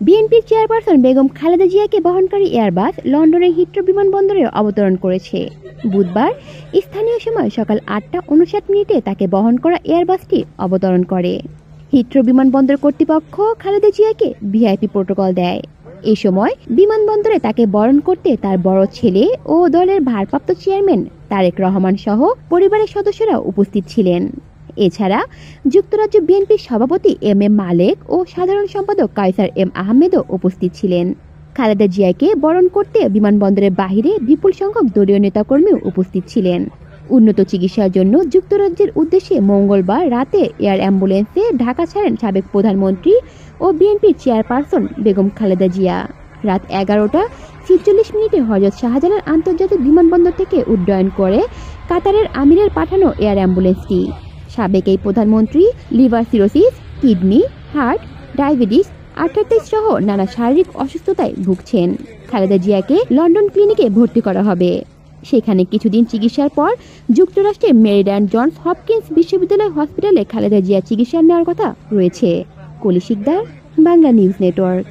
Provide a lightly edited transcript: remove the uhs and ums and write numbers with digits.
বিএনপির চেয়ারপারসন বেগম খালেদা জিয়াকে বহনকারী এয়ারবাস লন্ডনের হিথ্রো বিমানবন্দরে অবতরণ করেছে। বুধবার স্থানীয় সময় সকাল 8:59 তাকে বহন করা এয়ারবাসটি অবতরণ করে। হিথ্রো বিমানবন্দর কর্তৃপক্ষ খালেদা জিয়াকে ভিআইপি প্রোটোকল দেয়। এ সময় বিমানবন্দরে তাকে বরণ করতে তার বড় ছেলে ও দলের ভারপ্রাপ্ত চেয়ারম্যান তারেক রহমান সহ পরিবারের সদস্যরা উপস্থিত ছিলেন। এছাড়া যুক্তরাজ্য বিএনপির সভাপতি এম এ মালেক ও সাধারণ সম্পাদক কায়সার এম আহমেদও উপস্থিত ছিলেন। খালেদা জিয়াকে বরণ করতে বিমানবন্দরের বাহিরে বিপুল সংখ্যক দলীয় নেতাকর্মীও উপস্থিত ছিলেন। উন্নত চিকিৎসার জন্য যুক্তরাজ্যের উদ্দেশ্যে মঙ্গলবার রাতে এয়ার অ্যাম্বুলেন্সে ঢাকা ছাড়েন সাবেক প্রধানমন্ত্রী ও বিএনপির চেয়ারপারসন বেগম খালেদা জিয়া। রাত 11:46 হযরত শাহজালাল আন্তর্জাতিক বিমানবন্দর থেকে উড্ডয়ন করে কাতারের আমিরের পাঠানো এয়ার অ্যাম্বুলেন্সটি। সাবেক এই প্রধানমন্ত্রী liver cirrhosis, kidney, heart, diabetes, arthritis সহ নানা শারীরিক অসুস্থতায় ভুগছেন। খালেদা জিয়াকে লন্ডন ক্লিনিকে ভর্তি করা হবে। সেখানে কিছুদিন চিকিৎসার পর যুক্তরাষ্ট্রের মেরিল্যান্ড জনস হপকিন্স বিশ্ববিদ্যালয় হসপিটালে খালেদা জিয়া চিকিৎসা নেওয়ার কথা রয়েছে। কলি শিকদার, বাংলা নিউজ নেটওয়ার্ক।